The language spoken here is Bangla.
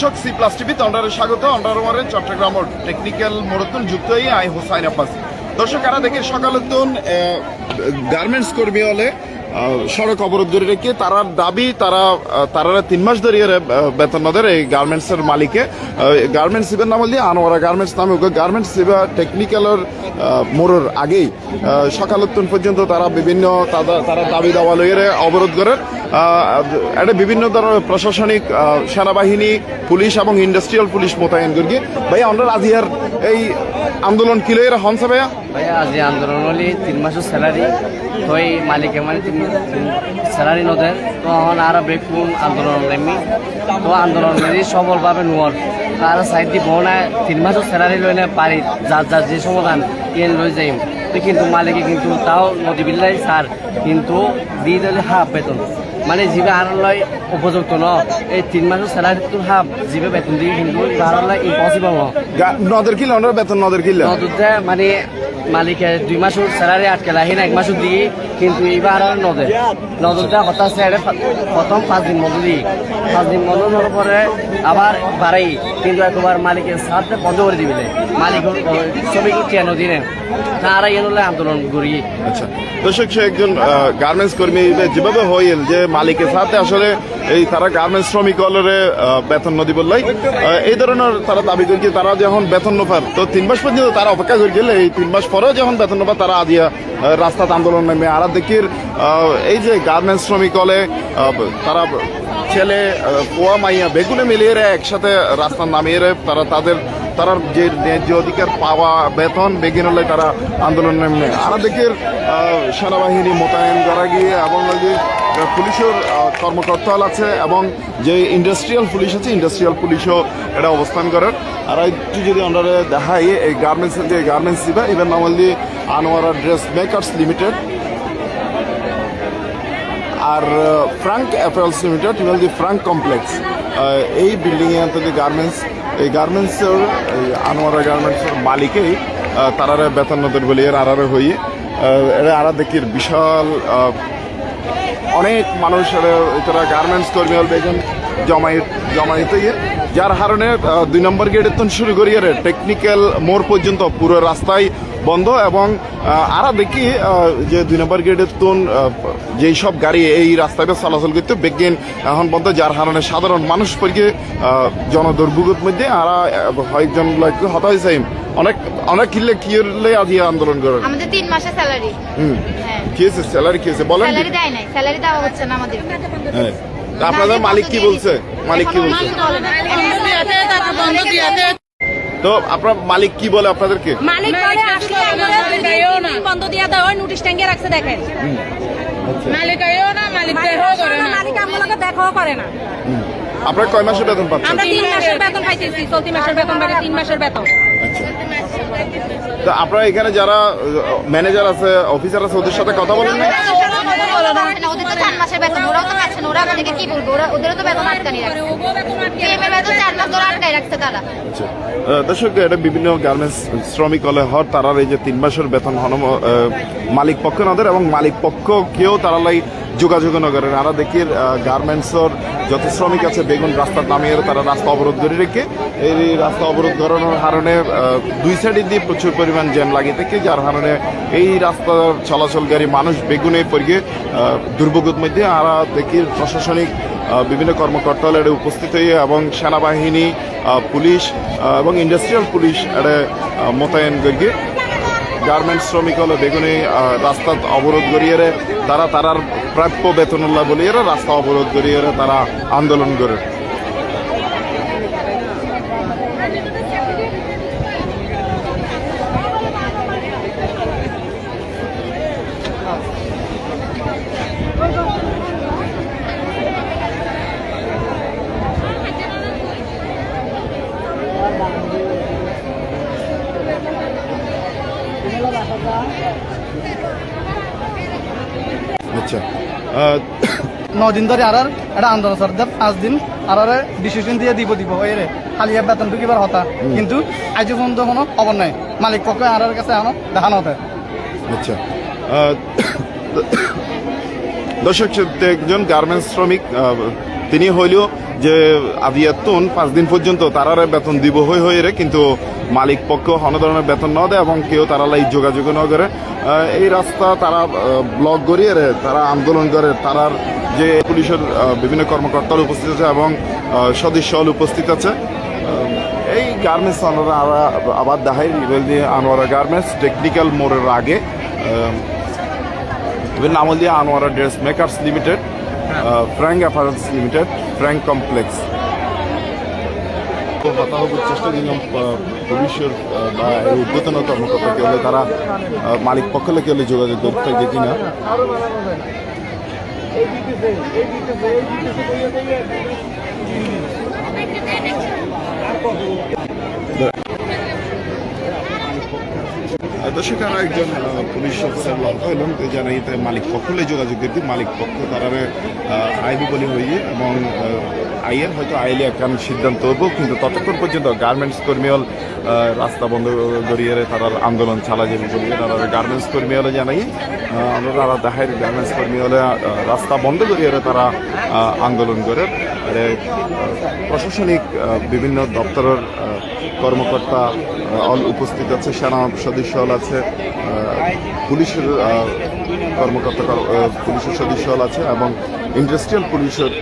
দর্শক সি প্লাস টিভিতে অন্ডারে স্বাগত। অন্ডারমারের চট্টগ্রাম টেকনিক্যাল মোড়তুন যুক্ত হয়ে আই হোসাইন আব্বাস। দর্শক এরা দেখে সকালতুন গার্মেন্টস কর্মী হলে সড়ক অবরোধ করে রেখে তারার দাবি তারা 3 মাস ধরে বেতন নদের এই গার্মেন্টসের মালিকে গার্মেন্টস সিবের নাম দিয়ে আনোয়ারা গার্মেন্টস নামে গার্মেন্টস সিবা টেকনিক্যালের মোড়ের আগেই সকালতুন পর্যন্ত তারা বিভিন্ন তারা দাবি দাওয়া লইয়ে অবরোধ করে এটা বিভিন্ন ধরনের প্রশাসনিক সেনাবাহিনী পুলিশ এবং ইন্ডাস্ট্রিয়াল পুলিশ মোতায়েন করি। ভাইয়া আমরা আজিয়ার এই আন্দোলন কি লইয়ে হনসা ভাইয়া? ভাইয়া আজি আন্দোলন হলি 3 মাসের স্যালারি তই মালিকে মানে স্যালারি নদের তো এখন আর বেকুন আন্দোলন নেমি তো আন্দোলন যদি সবলভাবে নোয়ার আর সাইড দি বনা 3 মাসের স্যালারি লইলে পারি যার যে সমাধান কেন লই যাইম তো কিন্তু মালিকে কিন্তু তাও নদী বিল্লাই স্যার কিন্তু দিয়ে দিলে হাফ বেতন মানে জিবে আর লয় উপযুক্ত ন এই 3 মাসের স্যালারি তো হাফ জিবে বেতন দিয়ে কিন্তু আর লয় ইম্পসিবল ন নদের কিলো আমরা বেতন নদের কিলো নদুতে মানে মালিকে 2 মাসের স্যালারি আটকে লাহি না 1 মাসের দিয়ে কিন্তু এবার আর নদুতে হতাশ প্রথম 5 দিন বন্ধ দিই 5 দিন বন্ধ হওয়ার পরে আবার বাড়াই কিন্তু একবার মালিকের সাথে বন্ধ করে দিবে মালিক শ্রমিক কেন দিনে তারা এনে আন্দোলন করি। আচ্ছা দর্শক সে একজন গার্মেন্টস কর্মী যেভাবে হইল যে মালিকের সাথে আসলে এই তারা গার্মেন্টস শ্রমিক হলরে বেতন নদী বললাই এই ধরনের তারা দাবি করি তারা যখন বেতন নোপার তো 3 মাস পর্যন্ত তারা অপেক্ষা করে গেলে এই 3 মাস পরেও যখন বেতন নোপার তারা আজিয়া রাস্তাতে আন্দোলন নেমে আর দেখির এই যে গার্মেন্টস শ্রমিক হলে তারা ছেলে পোয়া মাইয়া বেগুনে মিলিয়ে একসাথে রাস্তা নামিয়ে তারা যে ন্যায্য অধিকার পাওয়া বেতন বেগিন হলে তারা আন্দোলন নেমে আর দেখির সেনাবাহিনী মোতায়েন করা গিয়ে এবং পুলিশের কর্মকর্তা আছে এবং যে ইন্ডাস্ট্রিয়াল পুলিশ আছে ইন্ডাস্ট্রিয়াল পুলিশও এটা অবস্থান করেন। আর একটু যদি আমরা দেখাই এই গার্মেন্টসের যে গার্মেন্টস দিবা এবার নাম দিয়ে আনোয়ারা ড্রেস মেকার্স লিমিটেড আর ফ্রাঙ্ক অ্যাপারেলস লিমিটেড ইভেল দি ফ্রাঙ্ক কমপ্লেক্স এই বিল্ডিংয়ে যে গার্মেন্টস এই গার্মেন্টসের আনোয়ারা গার্মেন্টসের মালিকেই তারা বেতন নদের বলি এর আড়ারে হয়ে এটা আড়া দেখির বিশাল অনেক মানুষ তারা গার্মেন্টস কর্মী হল বেজন জমাইতে যার কারণে 2 নম্বর গেটের তো শুরু করি টেকনিক্যাল মোড় পর্যন্ত পুরো রাস্তায় বন্ধ এবং আরা দেখি যে 2 নম্বর গেটের তো যেই সব গাড়ি এই রাস্তায় চলাচল করতে বেগেন এখন বন্ধ যার কারণে সাধারণ মানুষ পরিকে জনদুর্ভোগের মধ্যে আরা কয়েকজন হতা হয়েছে অনেক কিনলে কি হলে আজ আন্দোলন করেন আমাদের 3 মাসের স্যালারি কি হয়েছে স্যালারি কি হয়েছে বলেন স্যালারি দেয় নাই স্যালারি দেওয়া হচ্ছে না আমাদের। হ্যাঁ আপনাদের মালিক কি বলছে তো আপনার মালিক কি বলে আপনাদেরকে? মালিক বলে আসলে বন্ধ দিয়া দেয় ওই নোটিশ টাঙ্গিয়ে রাখছে দেখেন মালিক আইও না মালিক দেখাও করে না মালিক আমগুলোকে দেখাও করে না। আপনারা কয় মাসের বেতন পাচ্ছেন? আমরা 3 মাসের বেতন পাইতেছি চলতি মাসের বেতন বাড়ে 3 মাসের বেতন। আচ্ছা তো আপনারা এখানে যারা ম্যানেজার আছে অফিসার আছে ওদের সাথে কথা বলেন না? ওদের তো 4 মাসের বেতন ওরাও তো পাচ্ছে না ওরা আমাদেরকে কি বলবো ওদেরও তো বেতন আটকানি রাখছে এমএর বেতন 4 মাস ধরে আটকাই রাখছে তারা। আচ্ছা দর্শক এটা বিভিন্ন গার্মেন্টস শ্রমিক হলে হর তারার এই যে 3 মাসের বেতন মালিক পক্ষ নদের এবং মালিক পক্ষ কেউ তারা যোগাযোগ নগরের আরা দেখির গার্মেন্টসর যত শ্রমিক আছে বেগুন রাস্তা নামিয়ে তারা রাস্তা অবরোধ করে রেখে এই রাস্তা অবরোধ করানোর কারণে 2 সাইডে দিয়ে প্রচুর পরিমাণ জ্যাম লাগিয়ে থাকে যার কারণে এই রাস্তার চলাচলকারী মানুষ বেগুনে পড়িয়ে দুর্ভোগের মধ্যে আরা দেখির প্রশাসনিক বিভিন্ন কর্মকর্তা এটা উপস্থিত হয়ে এবং সেনাবাহিনী পুলিশ এবং ইন্ডাস্ট্রিয়াল পুলিশ এটা মোতায়েন করিয়ে গার্মেন্টস শ্রমিক হলে বেগুনে রাস্তা অবরোধ করিয়ে তারার প্রাপ্য বেতনুল্লাহ বলিয়ে রাস্তা অবরোধ করিয়ে তারা আন্দোলন করে। আচ্ছা 9 দিন ধরে আর এটা আন্দোলন সরকার 5 দিন আর ডিসিশন দিয়ে দিব এরে খালি বেতন ঢুকিবার হতা কিন্তু আজ পর্যন্ত কোনো খবর নাই মালিক পক্ষ আর কাছে এখনো দেখানো হতে। আচ্ছা দর্শক একজন গার্মেন্টস শ্রমিক তিনি হইলেও যে আবিয়াতুন 5 দিন পর্যন্ত তারারে বেতন দিব হয়ে রে কিন্তু মালিক পক্ষ কোনো ধরনের বেতন না দেয় এবং কেউ তারা লাই যোগাযোগ না করে এই রাস্তা তারা ব্লক করিয়ে রে তারা আন্দোলন করে তারার যে পুলিশের বিভিন্ন কর্মকর্তারা উপস্থিত আছে এবং সদস্য উপস্থিত আছে এই গার্মেন্টস আবার দেখাই দিয়ে আনোয়ারা গার্মেন্টস টেকনিক্যাল মোড়ের আগে নাম দিয়ে Anwara dress makers limited Frank apparels limited Frank complex হতাহতের চেষ্টা দিলাম পুলিশের বা উদ্বোধন কর্মকর্তা কেউ তারা মালিক পক্ষ কেউ যোগাযোগ করতে দেখি না সেখানে একজন পুলিশ অফিসার লক্ষ্য হইলাম জানাই মালিক পক্ষলে যোগাযোগ দিতে মালিক পক্ষ তারা আইবি বলি হইয়ে এবং আইয়ের হয়তো আইলে একখান সিদ্ধান্ত হবো কিন্তু ততক্ষণ পর্যন্ত গার্মেন্টস কর্মী হল রাস্তা বন্ধ করিয়ে তারা আন্দোলন চালা যাবে বলিয়ে তারা গার্মেন্টস কর্মী হলে জানাই আমরা তারা দেখায় গার্মেন্টস কর্মী হলে রাস্তা বন্ধ করিয়ে তারা আন্দোলন করে প্রশাসনিক বিভিন্ন দপ্তরের কর্মকর্তা উপস্থিত আছে সেনা সদস্য আছে পুলিশের কর্মকর্তা পুলিশের সদস্য আছে এবং ইন্ডাস্ট্রিয়াল পুলিশের